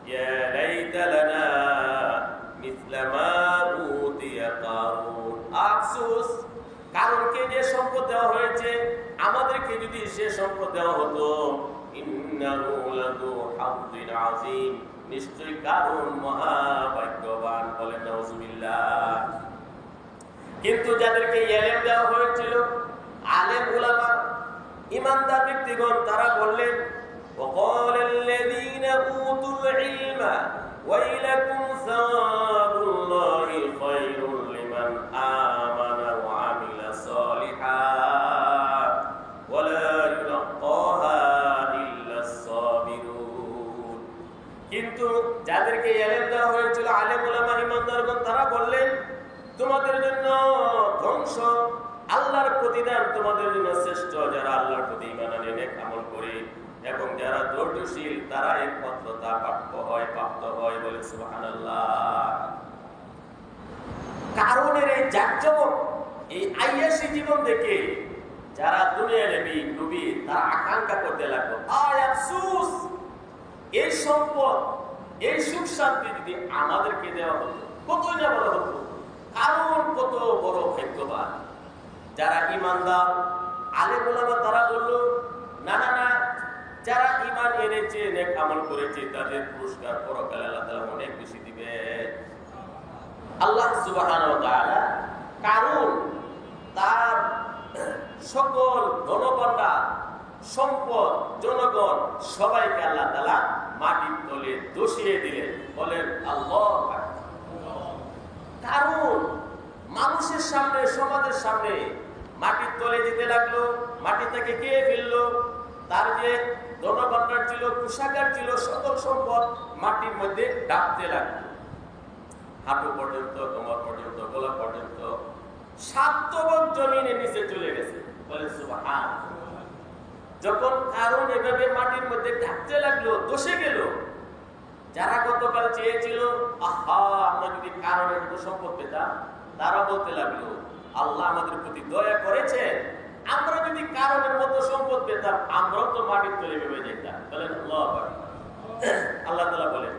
ইয়া লাইতা লানা মিসলা মা উতিয়া কারুন। আফসোস, কারণকে যে সম্পদ দেওয়া হয়েছে আমাদেরকে যদি সে সম্পদ দেওয়া হতো। ইন্নাহু লাযু হায্যিন আযীম, নিশ্চয়ই কারণ মহাভাগ্যবান। বলেন নাউযুবিল্লাহ। কিন্তু যাদেরকে ইলম দেওয়া হয়েছিল, আলেম উলামা ইমানদার ব্যক্তিগণ, তারা বললেন ওয়াকালাল্লাযীনা উতুল ইলমা ওয়াইলাকুম সাওয়াবুল্লাহি খায়রুল লিমান আমানা ওয়া আমিলা সালিহান ওয়া লা ইউলাক্কাহা ইল্লাস সাবিরুন। কিন্তু যাদেরকে ইলম দেওয়া হয়েছিল, আলেম উলামা ইমানদারগণ, তারা বললেন তোমাদের জন্য ধ্বংস, আল্লাহর প্রতিদান তোমাদের জন্য শ্রেষ্ঠ যারা আল্লাহর প্রতি ঈমান আনে, নেক আমল করে এবং যারা ধৈর্যশীল, তারা একমাত্র তা প্রাপ্ত হয়। বলে সুবহানাল্লাহ। কারণের এই জাকজমক, এই আইয়াসী জীবন দেখে যারা দুনিয়া নবী তারা আকাঙ্ক্ষা করতে লাগলো, আয় আফসোস, এই সম্পদ, এই সুখ শান্তি যদি আমাদেরকে দেওয়া হতো, কতই না বলা হতো। কারণ কত বড় ভাগ্যবান যারা ইমানদার আলেম ওলামা, তারা বলল না না না, যারা ঈমান এনেছে, নেক আমল করেছে, তাদের পুরস্কার পরকালে আল্লাহ তাআলা অনেক বেশি দিবে। আল্লাহ সুবহানাহু ওয়া তাআলা কারণ তার সকল ধনভাণ্ডার, সম্পদ, জনগণ সবাইকে আল্লাহ তাআলা মাটির তলে দোষিয়ে দিলেন। বলেন আল্লাহু আকবার। কারণ মানুষের সামনে, সমাজের সামনে মাটির তলে যেতে লাগলো, মাটি থেকে কে ফেললো, তার যে ধনভাণ্ডার ছিল, কোষাগার ছিল, সকল সম্পদ মাটির মধ্যে ডাকতে লাগলো। হাঁটু পর্যন্ত, কোমর পর্যন্ত, গলা পর্যন্ত 7 তবক জমিনের নিচে চলে গেছে। বলে সুবহানাল্লাহ। যখন কারণ এভাবে মাটির মধ্যে ডাকতে লাগলো, দোষে গেল, যারা গতকাল চেয়েছিল আহা আমরা যদি কারণের মতো সম্পদ পেতাম, তারা বলতে লাগলো আল্লাহ আমাদের প্রতি দয়া করেছেন, আমরা যদি কারণের মতো সম্পদ পেতাম আমরাও তো মাটির তলে ভেবে যেতাম। বলেন আল্লাহু আকবার। আল্লাহ তাআলা বলেন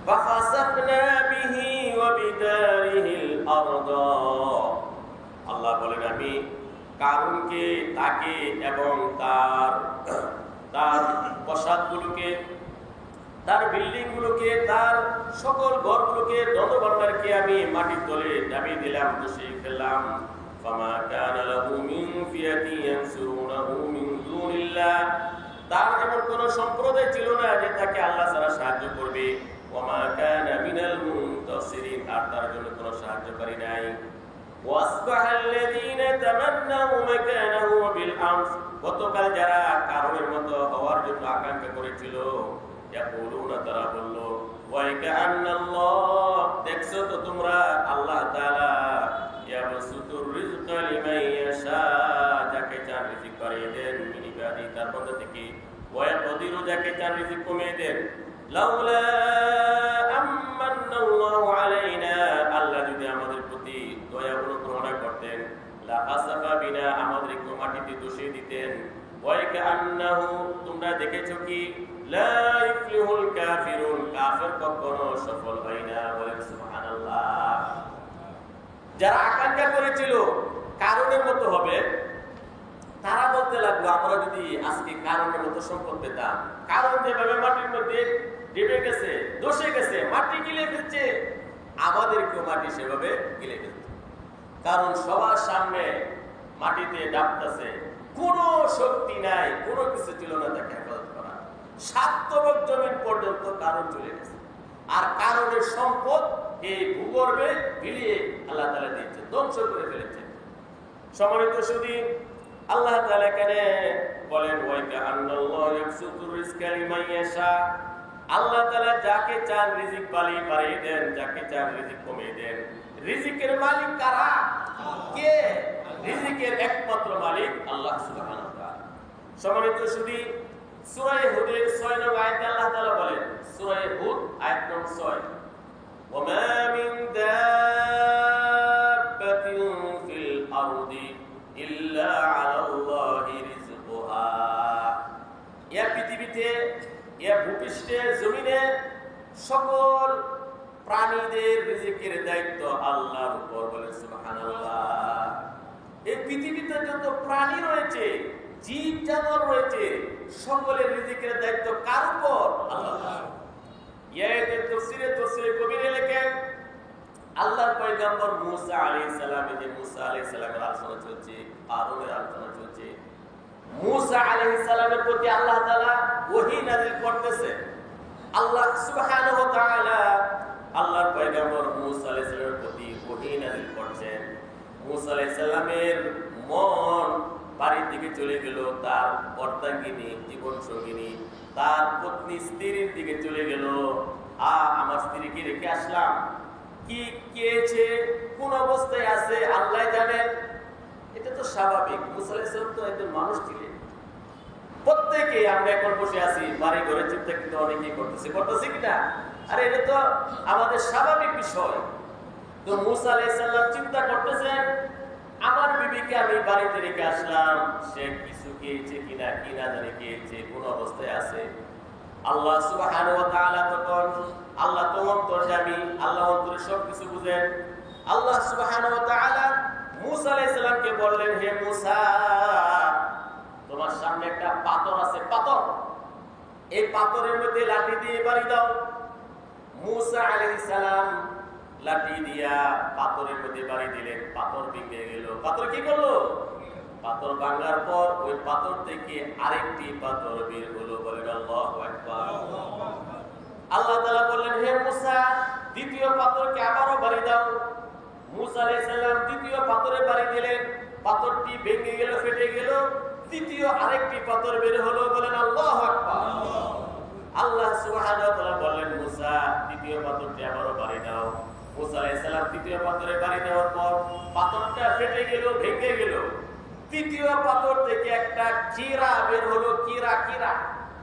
ফাখাসাফনা বিহি ওয়া বিদারিহিল আরদ। আল্লাহ বলেন আমি কারণকে, তাকে এবং তার প্রাসাদগুলোকে, তার বিল্ডিং গুলোকে, তার সকল ঘরগুলোকে, ধনভাণ্ডারকে আমি মাটির তলে নামিয়ে দিলাম, বসিয়ে ফেললাম। ফামা কানা লাহু মিন ফিয়াতি ইয়ানসুরুনাহু মিন দুনিল্লাহ, তার এমন কোন সম্প্রদায় ছিল না যে তাকে আল্লাহ ছাড়া সাহায্য করবে। ওয়ামা কানা মিনাল মুনতাসিরিন, আর তার জন্য কোনো সাহায্যকারী নাই। ওয়াসবাহাল্লাযীনা তামান্নাউ মাকানাহু বিল আমস, গতকাল যারা কারণের মতো হওয়ার জন্য আকাঙ্ক্ষা করেছিল, ইয়াকুলুনা, তারা বলল ওয়াইকা আন্নাল্লাহ, দেখছো তো তোমরা আল্লাহ তাআলা ইয়াবসুতুর রিজকা লিমান ইয়াশা, যাকে চান রিজিক বাড়িয়ে দেন, মিন ইবাদি, তার বান্দা থেকে, ওয়া ইয়াকদিরু, যাকে চান রিজিক কমিয়ে দেন। লাউলা আমান্নাল্লাহু আলাইনা, আল্লাহ যদি আমাদের প্রতি দয়া অনুগ্রহ করতেন, লা খাসাফা বিনা, আমাদেরকে মাটিতে দোষিয়ে দিতেন। ওয়াইকা আন্নাহু, তোমরা দেখেছো কি, লা ইফলিহুল কাফিরুন, কাফের কখনো সফল হয় না। বলেন সুবহানাল্লাহ। যারা আকাঙ্ক্ষা করেছিল কারণের মতো হবে, তারা বলতে লাগলো আমরা যদি আজকে কারণের মতো সম্পদ পেতাম, কারণ যেভাবে মাটির মধ্যে ডেবে গেছে, দোষে গেছে, মাটি গিলে ফেলছে, আমাদেরকেও মাটি সেভাবে গিলে ফেলছে। কারণ সবার সামনে মাটিতে ডাবতেছে, কোনো শক্তি নাই, কোনো কিছু ছিল না তাকে হেফাজত করা। 7 তবক জমিন পর্যন্ত কারণ চলে গেছে, আর কারণের সম্পদ এই ভূগর্ভে বিলিয়ে আল্লাহ তাআলা দিয়েছে, ধ্বংস করে ফেলেছে। সম্মানিত সুধী, আল্লাহ তাআলা এখানে বলেন ওয়াইকা আন্নাল্লাহু ইয়াবসুতুর রিজকা লিমান ইয়াশা, আল্লাহ তাআলা যাকে চান রিজিক বাড়িয়ে দেন, যাকে চান রিজিক কমিয়ে দেন। রিজিকের মালিক কারা? কে? রিজিকের একমাত্র মালিক আল্লাহ সুবহানাহু ওয়া তাআলা। সম্মানিত সুধী, সূরা হুদের 6 নং আয়াতে আল্লাহ তাআলা বলেন, সূরা হুদ আয়াত নং 6, ওয়া মা মিন দাব্বাতিন ফিল আরদি সকল প্রাণীদের রিজিকের দায়িত্ব আল্লাহর উপর, বলেন সুবহানাল্লাহ। এই পৃথিবীতে যত প্রাণী রয়েছে, জীব জানোয়ার রয়েছে, সকলের রিজিকের দায়িত্ব কার উপর? আল্লাহর। ইয়াতে তাফসীরে কবিরে লেখেন আল্লাহর পয়গম্বর মুসা আলাইহিস সালাম, যে মুসা আলাইহিস সালামের আলোচনা চলছে, হারুনের আলোচনা চলছে। মুসা আলাইহিস সালামের প্রতি আল্লাহ তাআলা ওহী নাযিল করতেছে। আল্লাহ সুবহানাহু ওয়া তাআলা আল্লাহর পয়গম্বর মুসা আলাইহিস সালামের প্রতি ওহী নাযিল করছেন। মুসা আলাইহিস সালামের মন বাড়ির দিকে চলে গেল, তার অর্ধাঙ্গিনী, জীবন সঙ্গিনী, তার পত্নী স্ত্রীর দিকে চলে গেল। আমার স্ত্রীকে রেখে আসলাম, কি খেয়েছে, কোন অবস্থায় আছে আল্লাহ জানেন। এটা তো স্বাভাবিক, মুসা আলাইহিস সালাম তো একজন মানুষ ছিলেন। প্রত্যেকে আমরা এখন বসে আছি বাড়ি ঘরে চিন্তা কিন্তু অনেকেই করতেছে কিনা? আর এটা তো আমাদের স্বাভাবিক বিষয়। তো মুসা আলাইহিস সালাম চিন্তা করতেছেন, আমার বিবিকে আমি বাড়িতে রেখে আসলাম, সে কিছু খেয়েছে কিনা, কি না জানি খেয়েছে, কোন অবস্থায় আছে। আল্লাহ সুবহানাহু ওয়া তাআলা তখন, আল্লাহ তো অন্তর্যামী, আল্লাহ অন্তরে সবকিছু বুঝেন। আল্লাহ সুবহানাহু ওয়া তাআলা মুসা আলাইহিস সালামকে বললেন, হে মুসা, তোমার সামনে একটা পাথর আছে, পাথর, এই পাথরের মধ্যে লাঠি দিয়ে বাড়ি দাও। মুসা আলাইহিস সালাম লাঠি দিয়া পাথরের মধ্যে বাড়ি দিলেন, পাথর ভেঙে গেল। পাথর কি করলো? পাথর ভাঙার পর ওই পাথর থেকে আরেকটি পাথর বের হলো, বলেন আল্লাহু আকবার। আল্লাহ তাআলা বললেন, হে মুসা, দ্বিতীয় পাথরকে আবারও বাড়ি দাও। মুসা আলাইহিস সালাম দ্বিতীয় পাথরে বাড়ি দিলেন, পাথরটি ভেঙে গেল, ফেটে গেল, তৃতীয় আরেকটি পাথর বের হলো, বলেন আল্লাহু আকবার। আল্লাহ সুবহানাহু ওয়া তাআলা বললেন, মুসা, তৃতীয় পাথরটি আবারও বাড়ি দাও। মুসা আলাইহিস সালাম তৃতীয় পাথরে বাড়ি দেওয়ার পর পাথরটা ফেটে গেল, ভেঙে গেল। তৃতীয় পাথর থেকে একটা কিরা বের হলো, কিরা,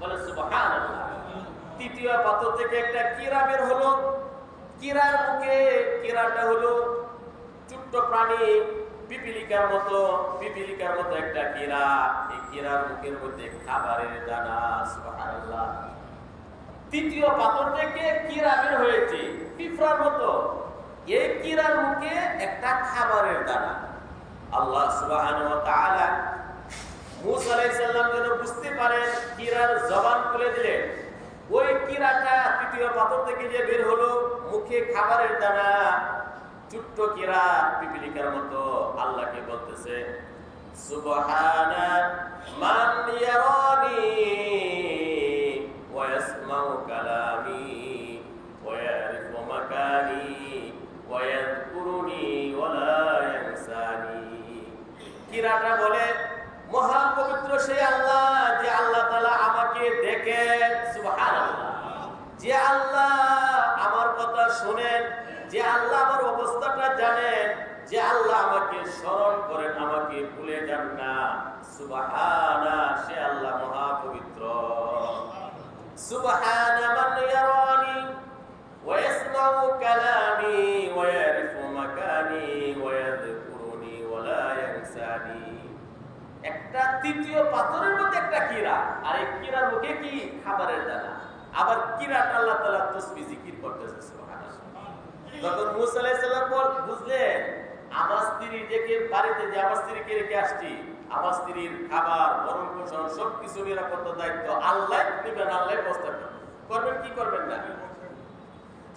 বলেন সুবহানাল্লাহ। তৃতীয় পাথর থেকে একটা কিরা বের হলো। কিরার মুখে, কিরাটা হলো ছোট্ট প্রাণী, পিপিলিকার মতো একটা কিরা। এই কিরার মুখের মধ্যে খাবারের দানা, সুবহানাল্লাহ। তৃতীয় পাথর থেকে কিরা বের হয়েছে, পিঁপড়ার মতো। এই কিরার মুখে একটা খাবারের দানা। আল্লাহ সুবহানাহু ওয়া তাআলা মুসা আলাইহিস সালাম যেন বুঝতে পারেন, কিরার জবান খুলে দিলেন। ওই কিরাটা তৃতীয় পাথর থেকে যে বের হলো, মুখে খাবারের দানা, ছোট্ট কিরা, পিপিলিকার মতো। আল্লাহকে বলতেছে, সুবহানা মান ইয়ারানি ওয়া ইয়াসমাউ কালামি ওয়া ইয়ারিফু মাকানি ওয়া ইয়াযকুরুনি ওয়া লা ইয়ানসানি। কিরাটা বলে, মহা পবিত্র সেই আল্লাহ, যে আল্লাহ তাআলা আমাকে দেখেন, সুবহানাল্লাহ, যে আল্লাহ আমার কথা শুনেন, যে আল্লাহ আমার অবস্থাটা জানেন, যে আল্লাহ আমাকে স্মরণ করেন, আমাকে ভুলে যান না। সুবহানা, সে আল্লাহ মহা পবিত্র। সুবহানা মান ইয়ারানি ওয়া ইয়াসমাউ কালামি ওয়া ইয়ারিফু মাকানি ওয়া ইয়াযকুরুনি ওয়া লা ইয়ানসানি। একটা তৃতীয় পাথরের মধ্যে একটা কিরা, আর এই কিরার মুখে কি? খাবারের দানা। আবার কিরাটা আল্লাহ তাআলা তাসবিহ জিকির করতেছে, সুবহানাল্লাহ। তখন মুসা আলাইহিস সালাম বুঝলেন, আমার স্ত্রী থেকে বাড়িতে যে আমার স্ত্রীকে রেখে আসছি, আমার স্ত্রীর খাবার, ভরণ পোষণ, সবকিছু নিরাপত্তার দায়িত্ব আল্লাহ নেবেন, আল্লাহ ব্যবস্থা করবেন। কি করবেন না?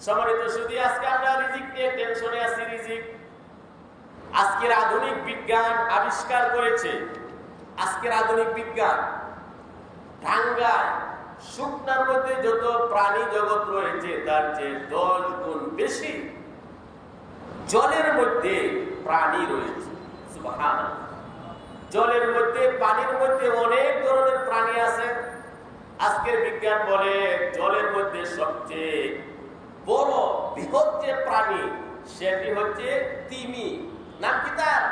সম্মানিত শুধু আজকে আমরা রিজিক নিয়ে টেনশনে আছি। রিজিক আজকের আধুনিক বিজ্ঞান আবিষ্কার করেছে। আজকের আধুনিক বিজ্ঞান টাঙ্গায় শুকনার মধ্যে যত প্রাণী জগৎ রয়েছে, তার চেয়ে 10 গুণ বেশি জলের মধ্যে প্রাণী রয়েছে, সুবহানাল্লাহ। জলের মধ্যে, পানির মধ্যে অনেক ধরনের প্রাণী আছে। আজকের বিজ্ঞান বলে, জলের মধ্যে সবচেয়ে বড় বৃহৎ যে প্রাণী, সেটি হচ্ছে তিমি। নাম কি তার?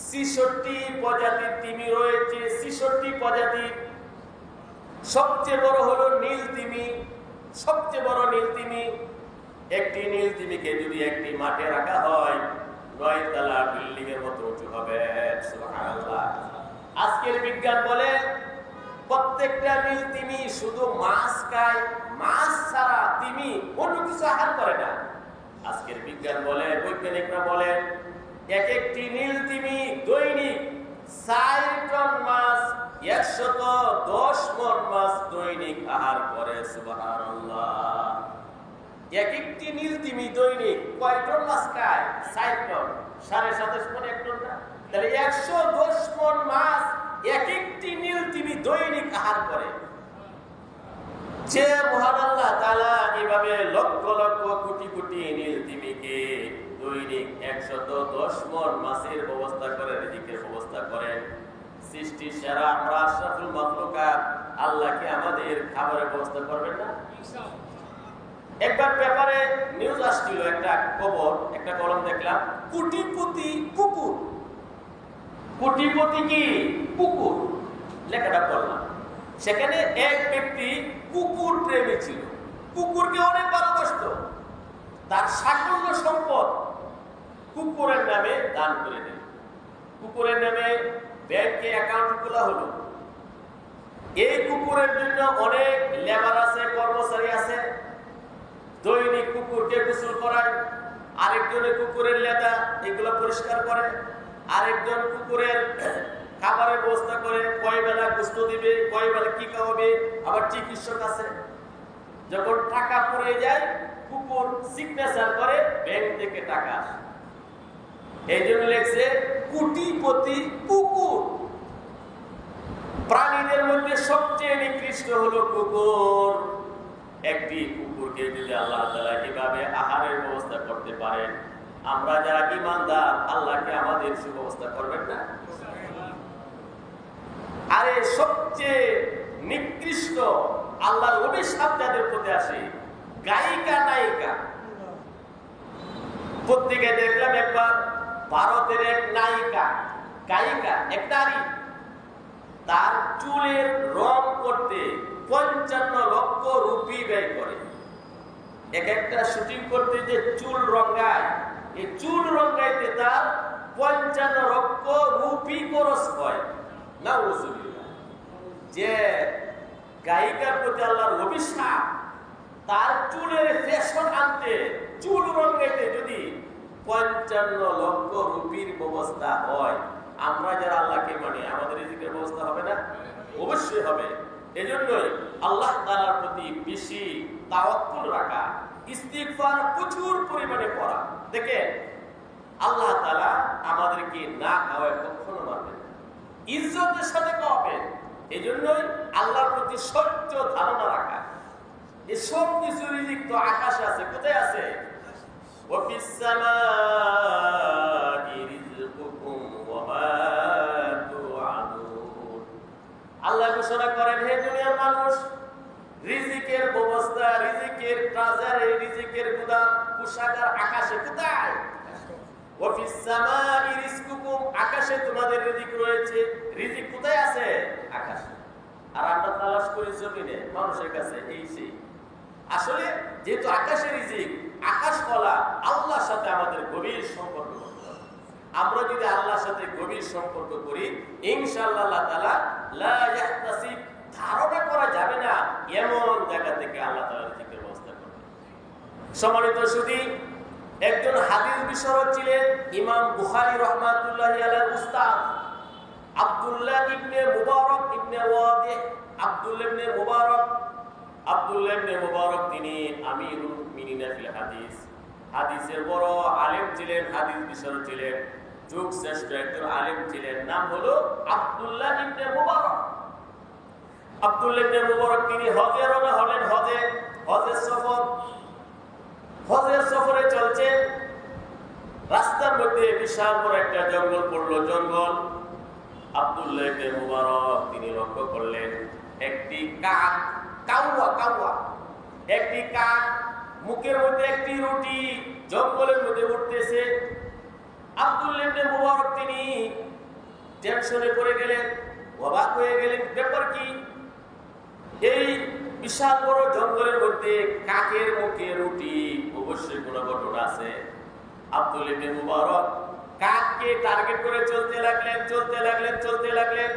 66 প্রজাতির তিমি রয়েছে, 66 প্রজাতির। সবচেয়ে বড় হলো নীল তিমি, সবচেয়ে বড় নীল তিমি। একটি নীল তিমিকে যদি একটি মাঠে রাখা হয়, 9 তলা বিল্ডিং এর মতো উঁচু হবে, সুবহানাল্লাহ। আজকের বিজ্ঞান বলে, প্রত্যেকটা নীল তিমি শুধু মাছ খায়, মাছ ছাড়া তিমি অন্য কিছু আহার করে না। আজকের বিজ্ঞান বলে, বৈজ্ঞানিকরা বলে, এক একটি নীল তিমি দৈনিক 4 টন মাছ, 110 মণ মাছ দৈনিক আহার করে। সুবহানাল্লাহ। এক একটি নীল তিমি দৈনিক কয় টন মাছ খায়? 4 টন, 27.5 মণ 1 টন না, তাহলে 110 মণ মাছ এক একটি নীল তিমি দৈনিক আহার করে। যে মহান আল্লাহ তাআলা এইভাবে লক্ষ লক্ষ কোটি কোটি নীল তিমিকে দৈনিক 110 মণ মাছের ব্যবস্থা করে, রিজিকের ব্যবস্থা করেন, সৃষ্টির সেরা আমরা আশরাফুল মাখলুকাত, আল্লাহ কি আমাদের খাবারের ব্যবস্থা করবেন না? একবার পেপারে নিউজ আসছিল, একটা খবর, একটা কলম দেখলাম, কোটিপতি কুকুর। কোটিপতি কি কুকুর, লেখাটা পড়লাম। সেখানে এক ব্যক্তি কুকুর প্রেমী ছিল, কুকুরকে অনেক ভালোবাসত, তার সাকল্য সম্পদ কুকুরের নামে দান করে দিল। কুকুরের নামে ব্যাংকে অ্যাকাউন্ট খোলা হলো। এই কুকুরের জন্য অনেক লেবার আছে, কর্মচারী আছে, দৈনিক কুকুরকে গোসল করায়, আরেকজনের কুকুরের লেদা এগুলো পরিষ্কার করে, আরেকজন কুকুরের খাবারের ব্যবস্থা করে, কয় বেলা গোস্ত দিবে, কয় বেলা কি খাওয়াবে, আবার চিকিৎসক আছে। যখন টাকা পড়ে যায় কুকুর সিগনেচার করে, ব্যাংক থেকে টাকা আসে। এই জন্য লেখছে কোটিপতি কুকুর। প্রাণীদের মধ্যে সবচেয়ে নিকৃষ্ট হলো কুকুর। একটি কুকুরকে যদি আল্লাহ তাআলা কিভাবে আহারের ব্যবস্থা করতে পারেন, আমরা যারা ঈমানদার আল্লাহকে আমাদের সুব্যবস্থা করবেন না? আরে সবচেয়ে নিকৃষ্ট আল্লাহর অভিশাপ যাদের প্রতি আসে, গায়িকা নায়িকা। পত্রিকায় দেখলাম একবার ভারতের এক নায়িকা, গায়িকা, এক নারী, তার চুলের রং করতে 55 লক্ষ রুপি ব্যয় করে। এক একটা শুটিং করতে যে চুল রঙায়, এই চুল রঙাইতে তার 55 লক্ষ রুপি খরচ হয়। নাউজুবিল্লাহ। যে গায়িকার প্রতি আল্লাহর অভিশাপ, তার চুলের ফ্যাশন আনতে, চুল রঙাইতে যদি 55 লক্ষ রুপির ব্যবস্থা হয়, আমরা যারা আল্লাহকে মানি আমাদের রিজিকের ব্যবস্থা হবে না? অবশ্যই হবে। এজন্যই আল্লাহ তাআলার প্রতি বেশি তাওয়াক্কুল রাখা, ইস্তিগফার প্রচুর পরিমাণে করা। দেখেন আল্লাহ তাআলা আমাদেরকে না খাওয়ায় কখনো মারবেন না, ইজ্জতের সাথে খাওয়াবেন। এজন্যই আল্লাহর প্রতি সত্য ধারণা রাখা। এই সব কিছু রিজিক তো আকাশে আছে, কোথায় আছে? ওয়াফিস সামাই রিজকুকুম ওয়া মা তুআদুন। আল্লাহ ঘোষণা করেন, হে দুনিয়ার মানুষ, রিজিকের ব্যবস্থা, রিজিকের ট্রেজারি, রিজিকের গুদাম, কোষাগার আকাশে। কোথায়? ওয়াফিস সামাই রিজকুকুম, আকাশে তোমাদের রিজিক রয়েছে। রিজিক কোথায় আছে? আকাশে। আর আমরা তালাশ করি জমিনে, মানুষের কাছে, এই সেই। আসলে যেহেতু আকাশের রিজিক, আকাশওয়ালা আল্লাহর সাথে আমাদের গভীর সম্পর্ক করতে হবে। আমরা যদি আল্লাহর সাথে গভীর সম্পর্ক করি, ইনশাআল্লাহ আল্লাহ তাআলা লা ইয়াহতাসিব, ধারণা করা যাবে না এমন জায়গা থেকে আল্লাহ তাআলা রিজিকের ব্যবস্থা করবেন। সম্মানিত সুধী, একজন হাদিস বিশারদ ছিলেন ইমাম বুখারী রাহমাতুল্লাহি আলাইহির উস্তাদ আব্দুল্লাহ ইবনে মুবারক ইবনে ওয়াদিহ। আব্দুল্লাহ ইবনে মুবারক তিনি আমিরুল মুমিনিন ফিল হাদিস, হাদিসের বড় আলেম ছিলেন, হাদিস বিশারদ ছিলেন, যুগ শ্রেষ্ঠ একজন আলেম ছিলেন। নাম হলো আব্দুল্লাহ ইবনে মুবারক। আব্দুল্লাহ ইবনে মুবারক তিনি হজে রওনা হলেন। হজের সফরে চলছে, রাস্তার মধ্যে বিশাল বড় একটা জঙ্গল পড়লো। জঙ্গল আব্দুল্লাহ ইবনে মুবারক তিনি লক্ষ্য করলেন একটি কাক, একটি কাক মুখের মধ্যে একটি রুটি জঙ্গলের মধ্যে উঠতেছে। আব্দুল্লাহ ইবনে মুবারক তিনি টেনশনে পড়ে গেলেন, অবাক হয়ে গেলেন, ব্যাপার কি? এই বিশাল বড় জঙ্গলের মধ্যে কাকের মুখে রুটি, অবশ্যই কোনো ঘটনা আছে। আব্দুল্লাহ ইবনে মুবারক কাককে টার্গেট করে চলতে লাগলেন।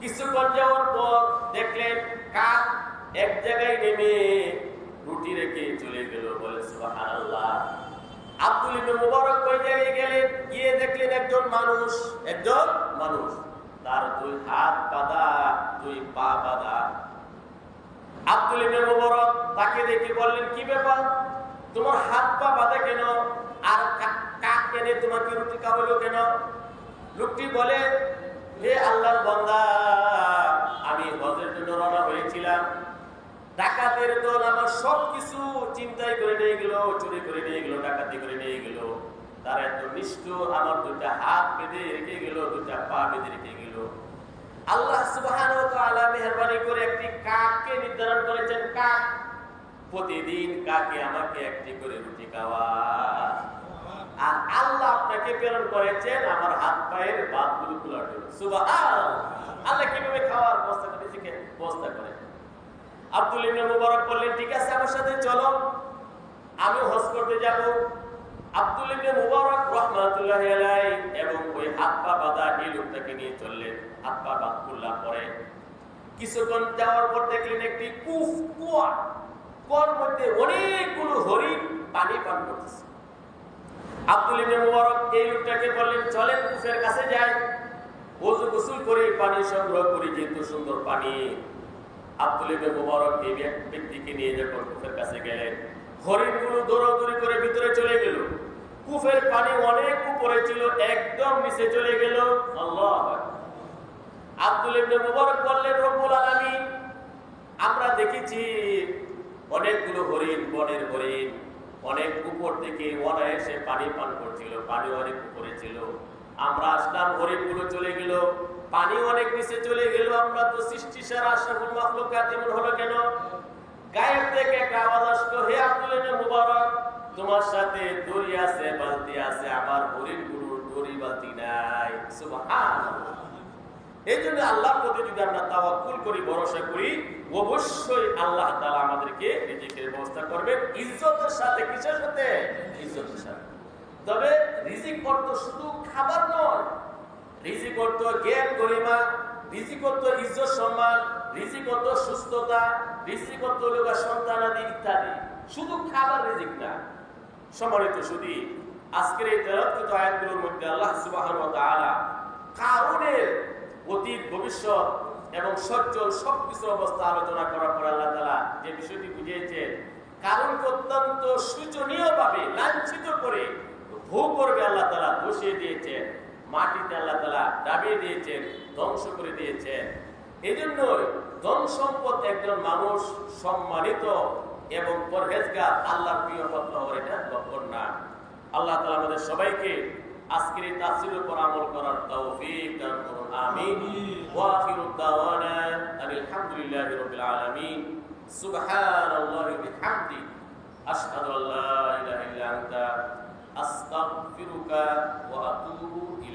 কিছুক্ষণ যাওয়ার পর দেখলেন কাক এক জায়গায় নেমে রুটি রেখে চলে গেল। বলে সুবহানাল্লাহ। আব্দুল ইবনে মুবারক ওই জায়গায় গেলেন, গিয়ে দেখলেন একজন মানুষ তার দুই হাত বাঁধা, দুই পা বাঁধা। আব্দুল ইবনে মুবারক তাকে দেখে বললেন, কি ব্যাপার, তোমার হাত পা বাঁধা কেন, আর কাক এনে তোমাকে রুটি খাওয়ালো কেন? লোকটি বলে, হে আল্লাহর বান্দা, আমি হজের জন্য রওনা হয়েছিলাম, ডাকাতের দল আমার সবকিছু চিন্তাই করে নিয়ে গেল, চুরি করে নিয়ে গেল, ডাকাতি করে নিয়ে গেল। তারা এত নিষ্ঠুর, আমার দুটা হাত বেঁধে রেখে গেল, দুটা পা বেঁধে রেখে গেল। আল্লাহ সুবহানাহু ওয়া তাআলা মেহেরবানি করে একটি কাককে নির্ধারণ করেছেন, কাক প্রতিদিন কাকে আমাকে একটি করে রুটি খাওয়া। আর আল্লাহ আপনাকে প্রেরণ করেছেন আমার হাত পায়ের বাতগুলো খোলার জন্য। সুবহানাল্লাহ। আল্লাহ কিভাবে খাওয়ার ব্যবস্থা করে, নিজেকে ব্যবস্থা করেন। আব্দুল ইবনে মুবারক বললেন, ঠিক আছে আমার সাথে চলো, আমি হজ করতে যাব। আব্দুল ইবনে মুবারক রাহমাতুল্লাহি আলাইহি এবং ওই হাত পা বাঁধা এই লোকটাকে নিয়ে চললেন। হাত পা বাঁধা খুললার পরে কিছুক্ষণ যাওয়ার পর দেখলেন একটি কুয়ার মধ্যে অনেকগুলো হরিণ পানি পান করতেছে। আব্দুল ইবনে মুবারক এই লোকটাকে বললেন, চলেন কুফের কাছে যাই, ওযু গোসল করে পানি সংগ্রহ করি, যেহেতু সুন্দর পানি। আব্দুল ইবনে মুবারক এই ব্যক্তিকে নিয়ে যখন কুফের কাছে গেলেন, হরিণগুলো দৌড়াদৌড়ি করে ভিতরে চলে গেল। কুফের পানি অনেক উপরে ছিল, একদম নিচে চলে গেল। আল্লাহু আকবার। আব্দুল ইবনে মুবারক বললেন, রব্বুল আলামিন, আমরা দেখেছি অনেকগুলো হরিণ, বনের হরিণ অনেক উপর থেকে অনায়াসে পানি পান করছিল, পানি অনেক উপরে ছিল। আমরা আসলাম, হরিণগুলো চলে গেল, পানি অনেক নিচে চলে গেল। আমরা তো সৃষ্টি সারা আশরাফুল মাখলুকাত, এমন হলো কেন? গায়েব থেকে একটা আওয়াজ আসলো, হে আব্দুল ইবনে মুবারক, তোমার সাথে দড়ি আছে, বালতি আছে, আমার হরিণগুলোর দড়ি বালতি নাই। সুবহানাল্লাহ। এই জন্য আল্লাহর প্রতি যদি আমরা তাওয়াক্কুল করি, ভরসা করি, অবশ্যই আল্লাহ তাআলা আমাদেরকে রিজিকের ব্যবস্থা করবেন ইজ্জতের সাথে। কিসের সাথে? ইজ্জতের সাথে। তবে রিজিক অর্থ শুধু খাবার নয়, রিজিক অর্থ জ্ঞান গরিমা, রিজিক অর্থ ইজ্জত সম্মান, রিজিক অর্থ সুস্থতা, রিজিক অর্থ লোকা সন্তানাদি ইত্যাদি। শুধু খাবার রিজিক না। সম্মানিত শুধু আজকের এই তেলাওয়াতকৃত আয়াতগুলোর মধ্যে আল্লাহ সুবহানাহু ওয়া তাআলা কারুনের অতীত, ভবিষ্যৎ এবং সচ্ছল সবকিছুর অবস্থা আলোচনা করার পর আল্লাহ তাআলা যে বিষয়টি বুঝিয়েছেন, কারণকে অত্যন্ত শোচনীয় ভাবে লাঞ্ছিত করে ভোগ করবে আল্লাহ তাআলা বসিয়ে দিয়েছেন, মাটিতে আল্লাহ তাআলা দাবিয়ে দিয়েছেন, ধ্বংস করে দিয়েছেন। এই জন্য ধন সম্পদ একজন মানুষ সম্মানিত এবং পরহেজগার, আল্লাহর প্রিয় পাত্র হওয়ার এটা লক্ষণ না। আল্লাহ তাআলা আমাদের সবাইকে আজকের এই তাফসীরের উপর আমল করার তৌফিক দান করুন। আমিন। ওয়া আখিরু দাওয়ানা আলহামদুলিল্লাহি রাব্বিল আলামিন। সুবহানাল্লাহি ওয়া বিহামদি, আশহাদু আল্লা ইলাহা ইল্লা আনতা, আস্তাগফিরুকা ওয়া আতুবু ইলাইক।